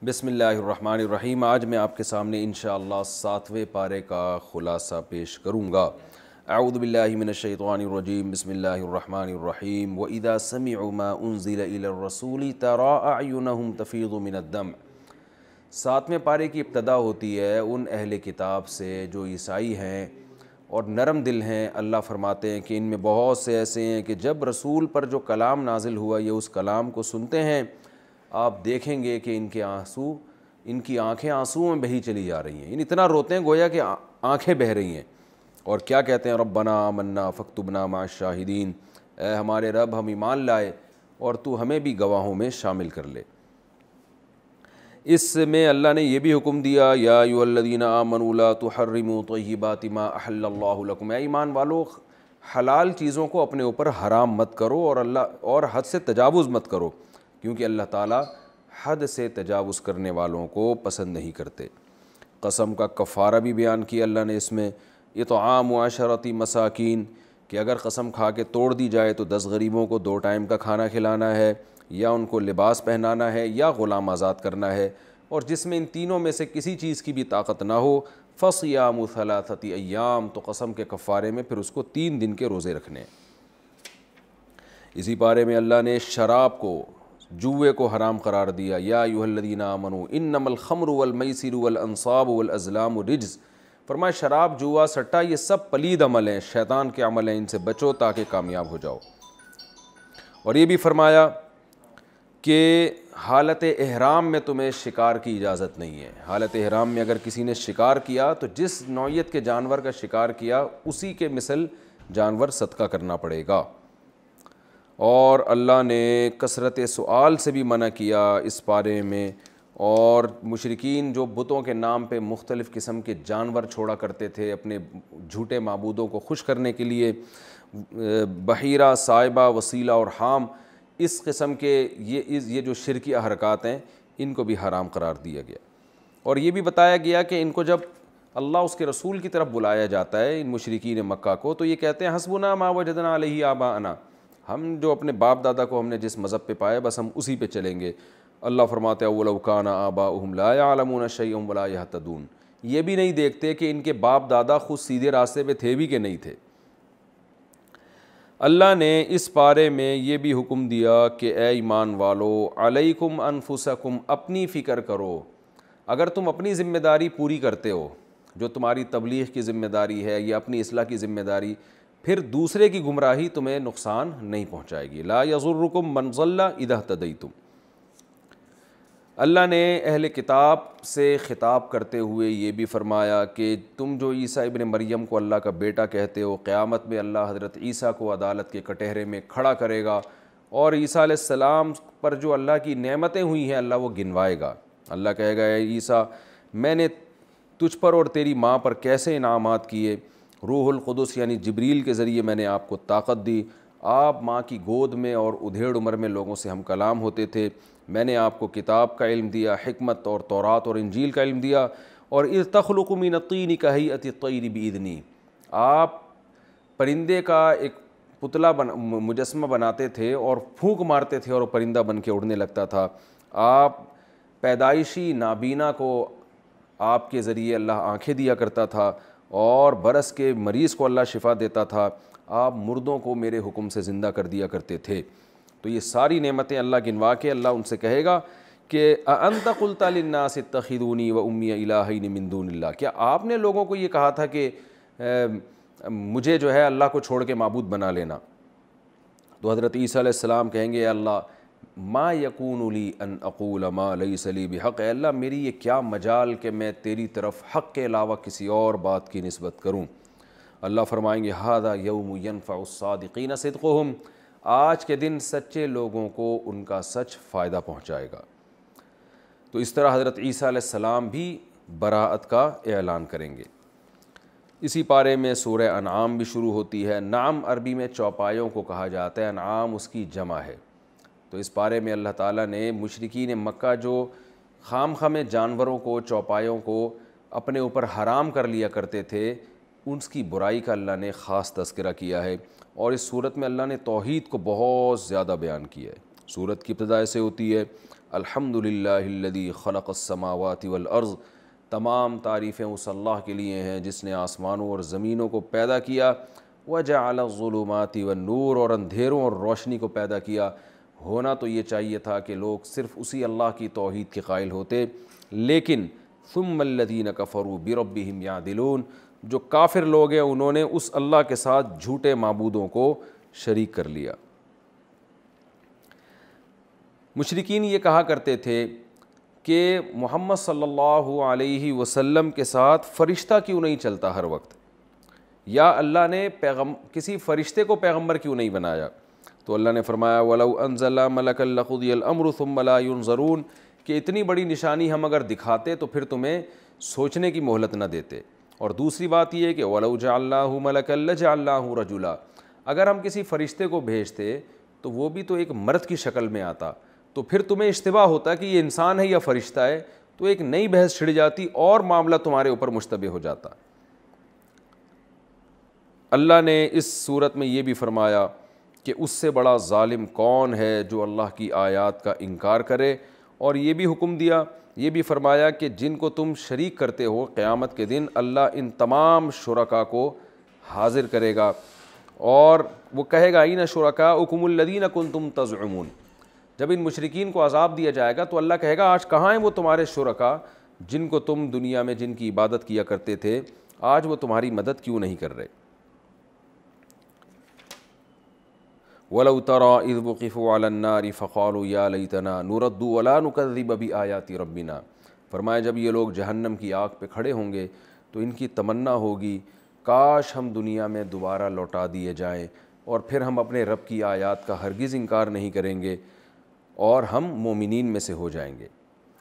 بسم اللہ الرحمن الرحیم۔ آج میں آپ کے سامنے انشاءاللہ 7ویں پارے کا خلاصہ پیش کروں گا۔ اعوذ باللہ من الشیطان الرجیم، بسم اللہ الرحمن الرحیم۔ وَإِذَا سَمِعُوا مَا أُنزِلَ إِلَى الرَّسُولِ تَرَىٰ أَعْيُنَهُمْ تَفِيضُ مِنَ الدَّمْعِ۔ 7ویں پارے کی ابتدا ہوتی ہے ان اہل کتاب سے جو عیسائی ہیں اور نرم دل ہیں۔ اللہ فرماتے ہیں کہ ان میں بہت سے ایسے ہیں کہ جب رسول پر جو کلام نازل ہوا یہ اس کلام کو سنتے ہیں، آپ دیکھیں گے کہ ان کی آنکھیں آنسوؤں میں بہی چلی جا رہی ہیں، اتنا روتے ہیں گویا کہ آنکھیں بہہ رہی ہیں، اور کیا کہتے ہیں؟ ربنا آمنا فاکتبنا مع الشاہدین، اے ہمارے رب ہم ایمان لائے اور تو ہمیں بھی گواہوں میں شامل کر لے۔ اس میں اللہ نے یہ بھی حکم دیا، یا ایھا الذین آمنوا لا تحرموا طیبات ما احل اللہ لکم، اے ایمان والو حلال چیزوں کو اپنے اوپر حرام مت کرو اور حد سے تجاوز مت کرو، کیونکہ اللہ تعالیٰ حد سے تجاوز کرنے والوں کو پسند نہیں کرتے۔ قسم کا کفارہ بھی بیان کیا اللہ نے اس میں، اطعام 10 مساکین، کہ اگر قسم کھا کے توڑ دی جائے تو 10 غریبوں کو 2 ٹائم کا کھانا کھلانا ہے، یا ان کو لباس پہنانا ہے، یا غلام آزاد کرنا ہے، اور جس میں ان تینوں میں سے کسی چیز کی بھی طاقت نہ ہو فصیام 3 ایام، تو قسم کے کفارے میں پھر اس کو 3 دن کے روزے رکھنے۔ اسی پارے میں اللہ نے شراب کو، جوئے کو حرام قرار دیا، یا ایھا الذین آمنوا انما الخمر والمیسر والانصاب والازلام رجس، فرمایا شراب، جوا، سٹا یہ سب پلید عمل ہیں، شیطان کے عمل ہیں، ان سے بچو تاکہ کامیاب ہو جاؤ۔ اور یہ بھی فرمایا کہ حالت احرام میں تمہیں شکار کی اجازت نہیں ہے۔ حالت احرام میں اگر کسی نے شکار کیا تو جس نوعیت کے جانور کا شکار کیا اسی کے مثل جانور صدقہ کرنا پڑے گا۔ اور اللہ نے کثرت سؤال سے بھی منع کیا اس پارے میں، اور مشرکین جو بتوں کے نام پہ مختلف قسم کے جانور چھوڑا کرتے تھے اپنے جھوٹے معبودوں کو خوش کرنے کے لیے، بحیرہ، صائبہ، وسیلہ اور حام، اس قسم کے یہ جو شرکی حرکات ہیں ان کو بھی حرام قرار دیا گیا۔ اور یہ بھی بتایا گیا کہ ان کو جب اللہ اس کے رسول کی طرف بلایا جاتا ہے ان مشرکین مکہ کو، تو یہ کہتے ہیں حسبنا ما وجدنا علیہ آباءنا، ہم جو اپنے باپ دادا کو ہم نے جس مذہب پہ پایا بس ہم اسی پہ چلیں گے۔ اللہ فرماتے ہیں وَلَوْ كَانَ آبَاؤُهُمْ لَا يَعْلَمُونَ شَيْئًا وَلَا يَهْتَدُونَ، یہ بھی نہیں دیکھتے کہ ان کے باپ دادا خود سیدھے راستے پہ تھے بھی کہ نہیں تھے۔ اللہ نے اس پارے میں یہ بھی حکم دیا کہ اے ایمان والو علیکم انفسکم، اپنی فکر کرو۔ اگر تم اپنی ذمہ داری پوری کرتے ہو، جو تمہاری تبلیغ کی ذمہ داری ہے یا اپنی اصلاح کی ذمہ داری، پھر دوسرے کی گمراہی تمہیں نقصان نہیں پہنچائے گی۔ لا یضرکم من ضل اذا اہتدیتم۔ اللہ نے اہل کتاب سے خطاب کرتے ہوئے یہ بھی فرمایا کہ تم جو عیسیٰ ابن مریم کو اللہ کا بیٹا کہتے ہو، قیامت میں اللہ حضرت عیسیٰ کو عدالت کے کٹہرے میں کھڑا کرے گا، اور عیسیٰ علیہ السلام پر جو اللہ کی نعمتیں ہوئی ہیں اللہ وہ گنوائے گا۔ اللہ کہے گا اے عیسیٰ، میں نے تجھ پر اور تیری ماں پر کیسے انعامات کیے، روح القدس یعنی جبریل کے ذریعے میں نے آپ کو طاقت دی، آپ ماں کی گود میں اور ادھیڑ عمر میں لوگوں سے ہم کلام ہوتے تھے، میں نے آپ کو کتاب کا علم دیا، حکمت اور تورات اور انجیل کا علم دیا، اور اذ تخلق من الطین کہیئۃ الطیر بإذنی، آپ پرندے کا ایک پتلا مجسمہ بناتے تھے اور پھونک مارتے تھے اور وہ پرندہ بن کے اڑنے لگتا تھا، آپ پیدائشی نابینا کو آپ کے ذریعے اللہ آنکھیں دیا کرتا تھا، اور برس کے مریض کو اللہ شفا دیتا تھا، آپ مردوں کو میرے حکم سے زندہ کر دیا کرتے تھے۔ تو یہ ساری نعمتیں اللہ گنوا کے اللہ ان سے کہے گا کہ اَأَنْتَ قُلْتَ لِلنَّاسِ اتَّخِذُونِي وَأُمِّيَ إِلَٰهَيْنِ مِن دُونِ اللَّهِ، کیا آپ نے لوگوں کو یہ کہا تھا کہ مجھے جو ہے اللہ کو چھوڑ کے معبود بنا لینا؟ تو حضرت عیسیٰ علیہ السلام کہیں گے اے اللہ ما یکون لی ان اقول ما لیس لی بحق، اے اللہ میری یہ کیا مجال کہ میں تیری طرف حق کے علاوہ کسی اور بات کی نسبت کروں۔ اللہ فرمائیں گے ھذا یوم ینفع الصادقین صدقہم، آج کے دن سچے لوگوں کو ان کا سچ فائدہ پہنچائے گا۔ تو اس طرح حضرت عیسیٰ علیہ السلام بھی براءت کا اعلان کریں گے۔ اسی پارے میں سورہ انعام بھی شروع ہوتی ہے۔ نعم عربی میں چوپایوں کو کہا جاتا ہے، انعام اس کی جمع ہے۔ تو اس پارے میں اللہ تعالیٰ نے مشرکین مکہ جو خام خامے جانوروں کو، چوپایوں کو اپنے اوپر حرام کر لیا کرتے تھے، اس کی برائی کا اللہ نے خاص تذکرہ کیا ہے، اور اس صورت میں اللہ نے توحید کو بہت زیادہ بیان کیا ہے۔ صورت کی ابتدا سے ہوتی ہے الحمد للہ الذی خلق السماوات والارض، تمام تعریفیں اس اللہ کے لیے ہیں جس نے آسمانوں اور زمینوں کو پیدا کیا، وجعل الظلمات والنور، اور اندھیروں اور روشنی کو پیدا کیا۔ ہونا تو یہ چاہیے تھا کہ لوگ صرف اسی اللہ کی توحید کے قائل ہوتے، لیکن ثم الذین کفروا بربہم یعدلون، جو کافر لوگ ہیں انہوں نے اس اللہ کے ساتھ جھوٹے معبودوں کو شریک کر لیا۔ مشرکین یہ کہا کرتے تھے کہ محمد صلی اللہ علیہ وسلم کے ساتھ فرشتہ کیوں نہیں چلتا ہر وقت، یا اللہ نے کسی فرشتے کو پیغمبر کیوں نہیں بنایا؟ تو اللہ نے فرمایا وَلَوْ أَنزَلْنَا مَلَكًا لَقُضِيَ الْأَمْرُ ثُمَّ لَا يُنظَرُونَ، کہ اتنی بڑی نشانی ہم اگر دکھاتے تو پھر تمہیں سوچنے کی مہلت نہ دیتے۔ اور دوسری بات یہ ہے کہ وَلَوْ جَعَلْنَاهُ مَلَكًا لَجَعَلْنَاهُ رَجُلًا، اگر ہم کسی فرشتے کو بھیجتے تو وہ بھی تو ایک مرد کی شکل میں آتا، تو پھر تمہیں اشتباہ ہوتا کہ یہ انسان ہے یا فرشتہ ہے، تو ایک نئی بحث چھڑ جاتی اور معاملہ تمہارے اوپر مشتبہ ہو جاتا۔ اللہ نے اس صورت میں یہ بھی فرمایا کہ اس سے بڑا ظالم کون ہے جو اللہ کی آیات کا انکار کرے، اور یہ بھی حکم دیا، یہ بھی فرمایا کہ جن کو تم شریک کرتے ہو قیامت کے دن اللہ ان تمام شرکا کو حاضر کرے گا، اور وہ کہے گا این شرکاؤکم الذین کنتم تزعمون۔ جب ان مشرکین کو عذاب دیا جائے گا تو اللہ کہے گا آج کہاں ہیں وہ تمہارے شرکا جن کو تم دنیا میں جن کی عبادت کیا کرتے تھے، آج وہ تمہاری مدد کیوں نہیں کر رہے؟ وَلَوْ تَرَىٰ إِذْ وُقِفُوا عَلَى النَّارِ فَقَالُوا يَا لَيْتَنَا نُرَدُّ وَلَا نُكَذِّبَ بِآيَاتِ رَبِّنَا، فرمایا جب یہ لوگ جہنم کی آگ پہ کھڑے ہوں گے تو ان کی تمنا ہوگی کاش ہم دنیا میں دوبارہ لوٹا دیے جائیں اور پھر ہم اپنے رب کی آیات کا ہرگز انکار نہیں کریں گے اور ہم مومنین میں سے ہو جائیں گے۔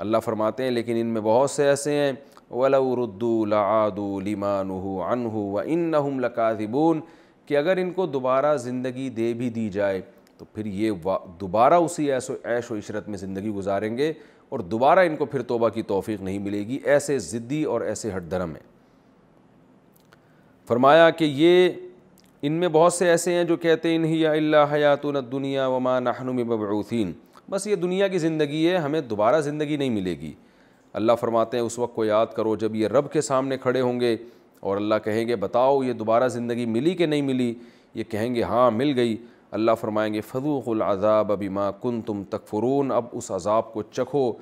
اللہ فرماتے ہیں لیکن ان میں بہت سے ایسے ہیں وَلَوْ رُدُّوا لَعَادُوا لِمَا نُهُوا عَنْهُ وَإِنَّهُمْ لَكَاذِبُونَ، کہ اگر ان کو دوبارہ زندگی دے بھی دی جائے تو پھر یہ دوبارہ اسی عیش و عشرت میں زندگی گزاریں گے اور دوبارہ ان کو پھر توبہ کی توفیق نہیں ملے گی، ایسے ضدی اور ایسے ہٹ درم ہیں۔ فرمایا کہ یہ ان میں بہت سے ایسے ہیں جو کہتے ہیں ان ہی الا حیاتنا الدنیا وما نحن بمبعوثین، بس یہ دنیا کی زندگی ہے، ہمیں دوبارہ زندگی نہیں ملے گی۔ اللہ فرماتے ہیں اس وقت کو یاد کرو جب یہ رب کے سامنے کھڑے ہوں گے اور اللہ کہیں گے بتاؤ یہ دوبارہ زندگی ملی کہ نہیں ملی؟ یہ کہیں گے ہاں مل گئی۔ اللہ فرمائیں گے فذوقوا العذاب بما کنتم تکفرون، اب اس عذاب کو چکھو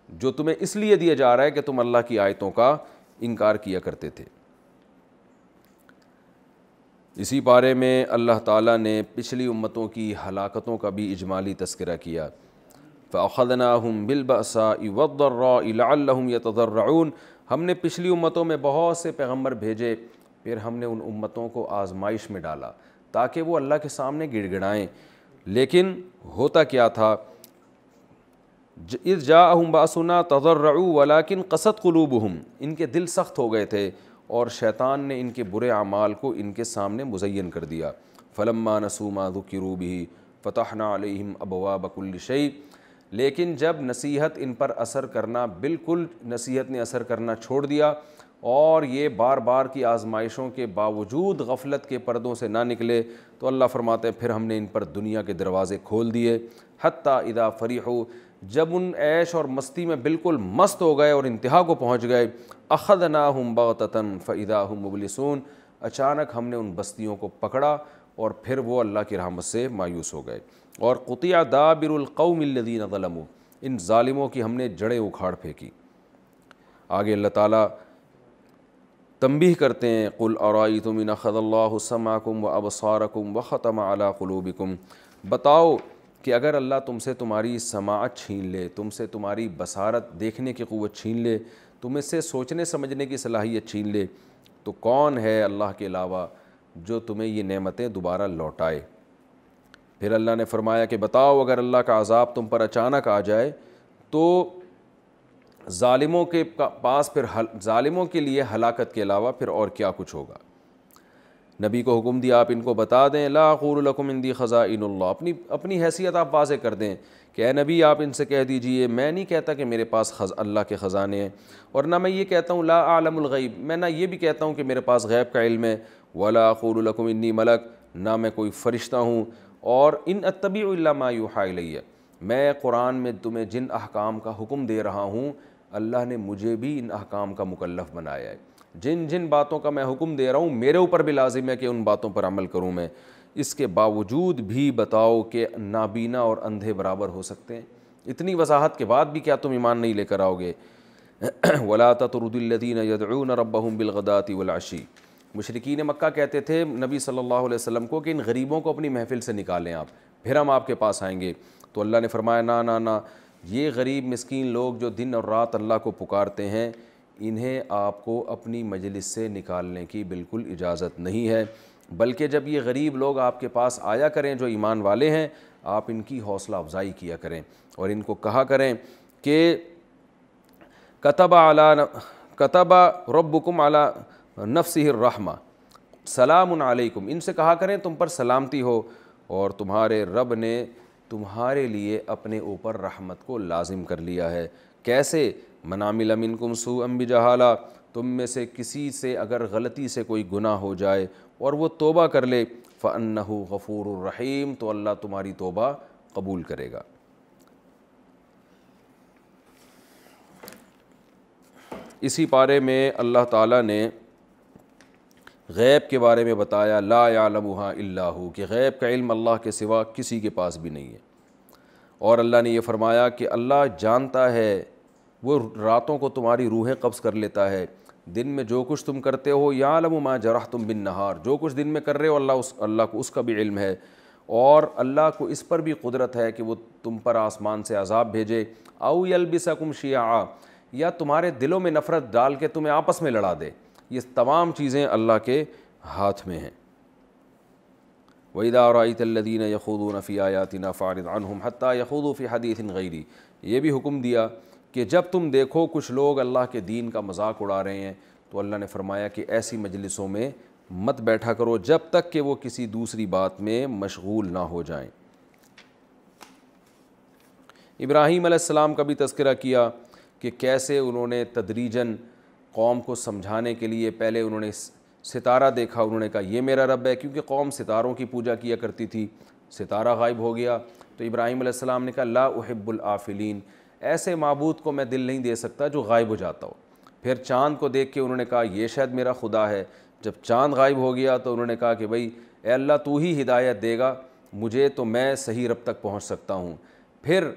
جو تمہیں اس لیے دیا جا رہا ہے کہ تم اللہ کی آیتوں کا انکار کیا کرتے تھے۔ اسی بارے میں اللہ تعالیٰ نے پچھلی امتوں کی ہلاکتوں کا بھی اجمالی تذکرہ کیا، فَأَخَذْنَاهُمْ بِالْبَأْسَاءِ وَالضَّرَّاءِ لَعَلَّهُمْ يَتَضَرَّعُونَ، ہم نے پچھلی امتوں میں بہت سے پیغمبر بھیجے، پھر ہم نے ان امتوں کو آزمائش میں ڈالا تاکہ وہ اللہ کے سامنے گڑ گڑائیں، لیکن ہوتا کیا تھا اذ جاءہم باسنا تضرعوا ولکن قست قلوبہم، ان کے دل سخت ہو گئے تھے اور شیطان نے ان کے برے اعمال کو ان کے سامنے مزین کر دیا۔ فلما نسوا ما ذکروا بہ فتحنا علیہم ابواب کل شیء، لیکن جب نصیحت ان پر اثر کرنا بالکل نصیحت نے اثر کرنا چھوڑ دیا اور یہ بار بار کی آزمائشوں کے باوجود غفلت کے پردوں سے نہ نکلے تو اللہ فرماتے ہیں پھر ہم نے ان پر دنیا کے دروازے کھول دیے، حتیٰ اذا فریحوا، جب ان عیش اور مستی میں بالکل مست ہو گئے اور انتہا کو پہنچ گئے، اخذناہم بغتۃ فاذا ہم مبلسون، اچانک ہم نے ان بستیوں کو پکڑا اور پھر وہ اللہ کی رحمت سے مایوس ہو گئے۔ اور قطع دابر القوم الذین ظلموا، ان ظالموں کی ہم نے جڑیں اکھاڑ پھینکی۔ آگے اللہ تعالیٰ تنبیہ کرتے ہیں قل ارائیتم ان اخذ اللہ سمعکم وابصارکم وختم علی قلوبکم، بتاؤ کہ اگر اللہ تم سے تمہاری سماعت چھین لے، تم سے تمہاری بصارت دیکھنے کی قوت چھین لے، تم اس سے سوچنے سمجھنے کی صلاحیت چھین لے، تو کون ہے اللہ کے علاوہ جو تمہیں یہ نعمتیں دوبارہ لوٹائے؟ پھر اللہ نے فرمایا کہ بتاؤ اگر اللہ کا عذاب تم پر اچانک آ جائے تو ظالموں کے پاس پھر ظالموں کے لیے ہلاکت کے علاوہ پھر اور کیا کچھ ہوگا؟ نبی کو حکم دیا آپ ان کو بتا دیں لا اقول لکم عندی خزائن اللہ، اپنی حیثیت آپ واضح کر دیں کہ اے نبی آپ ان سے کہہ دیجئے میں نہیں کہتا کہ میرے پاس اللہ کے خزانے ہیں، اور نہ میں یہ کہتا ہوں لا اعلم الغیب، میں نہ یہ بھی کہتا ہوں کہ میرے پاس غیب کا علم ہے، ولا اقول لکم انی ملک، نہ میں کوئی فرشتہ ہوں، اور ان اتبع الا ما یوحی الیہ، میں قرآن میں تمہیں جن احکام کا حکم دے رہا ہوں اللہ نے مجھے بھی ان احکام کا مکلف بنایا ہے، جن جن باتوں کا میں حکم دے رہا ہوں میرے اوپر بھی لازم ہے کہ ان باتوں پر عمل کروں میں، اس کے باوجود بھی بتاؤ کہ نابینا اور اندھے برابر ہو سکتے ہیں؟ اتنی وضاحت کے بعد بھی کیا تم ایمان نہیں لے کر آؤ گے؟ وَلَا تَطْرُدِ الَّذِينَ يَدْعُونَ رَبَّهُمْ بِالْغَدَاةِ وَالْعَشِيِّ، مشرکین مکہ کہتے تھے نبی صلی اللہ علیہ وسلم کو کہ ان غریبوں کو اپنی محفل سے نکالیں آپ، پھر ہم آپ کے پاس آئیں گے۔ تو اللہ نے فرمایا نا نا نا، یہ غریب مسکین لوگ جو دن اور رات اللہ کو پکارتے ہیں انہیں آپ کو اپنی مجلس سے نکالنے کی بالکل اجازت نہیں ہے، بلکہ جب یہ غریب لوگ آپ کے پاس آیا کریں جو ایمان والے ہیں آپ ان کی حوصلہ افزائی کیا کریں اور ان کو کہا کریں کہ کتب ربکم علی نفسہ الرحمہ سلام علیکم، ان سے کہا کریں تم پر سلامتی ہو، اور تمہارے رب نے تمہارے لیے اپنے اوپر رحمت کو لازم کر لیا ہے۔ کیسے؟ من عمل منکم سوءا بجہالہ، تم میں سے کسی سے اگر غلطی سے کوئی گناہ ہو جائے اور وہ توبہ کر لے فَإِنَّهُ غَفُورٌ رحیم، تو اللہ تمہاری توبہ قبول کرے گا۔ اسی پارے میں اللہ تعالیٰ نے غیب کے بارے میں بتایا، لا یعلمھا الا ہو، کہ غیب کا علم اللہ کے سوا کسی کے پاس بھی نہیں ہے، اور اللہ نے یہ فرمایا کہ اللہ جانتا ہے، وہ راتوں کو تمہاری روحیں قبض کر لیتا ہے، دن میں جو کچھ تم کرتے ہو یعلم ما جرحتم بالنہار، جو کچھ دن میں کر رہے ہو اللہ کو اس کا بھی علم ہے، اور اللہ کو اس پر بھی قدرت ہے کہ وہ تم پر آسمان سے عذاب بھیجے، او یلبسکم شیعا، یا تمہارے دلوں میں نفرت ڈال کے تمہیں آپس میں لڑا دے۔ یہ تمام چیزیں اللہ کے ہاتھ میں ہیں۔ وَإِذَا رَأَيْتَ الَّذِينَ يَخُوضُونَ فِي آيَاتِنَا فَأَعْرِضْ عَنْهُمْ حَتَّى يَخُوضُوا فِي حَدِيثٍ غَيْرِهِ، یہ بھی حکم دیا کہ جب تم دیکھو کچھ لوگ اللہ کے دین کا مذاق اڑا رہے ہیں تو اللہ نے فرمایا کہ ایسی مجلسوں میں مت بیٹھا کرو جب تک کہ وہ کسی دوسری بات میں مشغول نہ ہو جائیں۔ ابراہیم علیہ السلام کا بھی تذکرہ کیا کہ کیسے انہوں نے تدریجاً قوم کو سمجھانے کے لیے پہلے انہوں نے ستارہ دیکھا، انہوں نے کہا یہ میرا رب ہے، کیونکہ قوم ستاروں کی پوجا کیا کرتی تھی، ستارہ غائب ہو گیا تو ابراہیم علیہ السلام نے کہا لا احب الآفلین، ایسے معبود کو میں دل نہیں دے سکتا جو غائب ہو جاتا ہو۔ پھر چاند کو دیکھ کے انہوں نے کہا یہ شاید میرا خدا ہے، جب چاند غائب ہو گیا تو انہوں نے کہا کہ بھئی اے اللہ تو ہی ہدایت دے گا مجھے تو میں صحیح رب تک پہنچ سکتا ہوں۔ پھر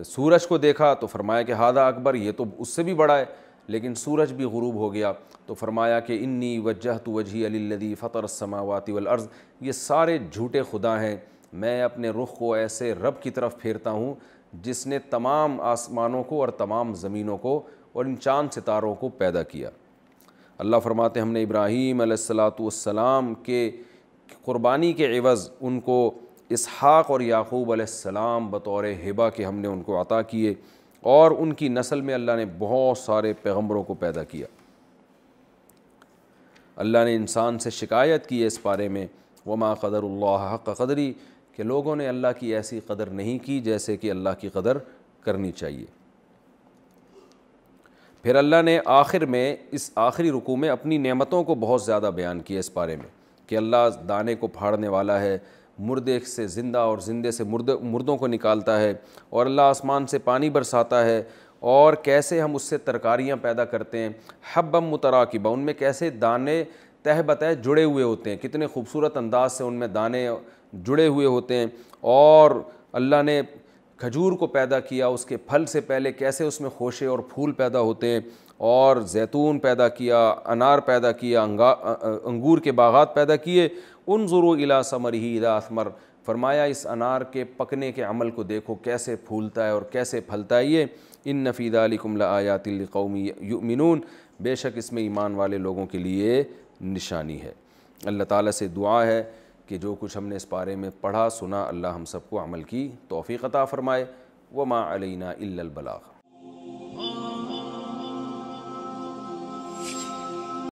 سورج کو دیکھا تو فرمایا کہ ہذا اکبر، یہ تو اس سے بھی بڑا ہے، لیکن سورج بھی غروب ہو گیا تو فرمایا کہ انی وجہت وجہی للذی فطر السماوات والارض، یہ سارے جھوٹے خدا ہیں، میں اپنے رخ کو ایسے رب کی طرف پھیرتا ہوں جس نے تمام آسمانوں کو اور تمام زمینوں کو اور ان چاند ستاروں کو پیدا کیا۔ اللہ فرماتے ہم نے ابراہیم علیہ السلام کے قربانی کے عوض ان کو اسحاق اور یعقوب علیہ السلام بطور ہبہ کے ہم نے ان کو عطا کیے، اور ان کی نسل میں اللہ نے بہت سارے پیغمبروں کو پیدا کیا۔ اللہ نے انسان سے شکایت کی ہے اس بارے میں وما قدر اللہ حق قدری، کہ لوگوں نے اللہ کی ایسی قدر نہیں کی جیسے کہ اللہ کی قدر کرنی چاہیے۔ پھر اللہ نے آخر میں اس آخری رکوع میں اپنی نعمتوں کو بہت زیادہ بیان کیا اس بارے میں کہ اللہ دانے کو پھاڑنے والا ہے، مردے سے زندہ اور زندے سے مردوں کو نکالتا ہے، اور اللہ آسمان سے پانی برساتا ہے، اور کیسے ہم اس سے ترکاریاں پیدا کرتے ہیں، حبا متراکبہ، ان میں کیسے دانے تہ بتہ جڑے ہوئے ہوتے ہیں، کتنے خوبصورت انداز سے ان میں دانے جڑے ہوئے ہوتے ہیں، اور اللہ نے کھجور کو پیدا کیا، اس کے پھل سے پہلے کیسے اس میں خوشے اور پھول پیدا ہوتے ہیں، اور زیتون پیدا کیا، انار پیدا کیا، انگور کے باغات پیدا کیے، انظروا الی ثمرہ اذا اثمر، فرمایا اس انار کے پکنے کے عمل کو دیکھو کیسے پھولتا ہے اور کیسے پھلتا ہے یہ، ان فی ذلکم لآیات لقوم یؤمنون، بے شک اس میں ایمان والے لوگوں کے لیے نشانی ہے۔ اللہ تعالیٰ سے دعا ہے کہ جو کچھ ہم نے اس بارے میں پڑھا سنا اللہ ہم سب کو عمل کی توفیق عطا فرمائے، وما علینا الا البلاغ۔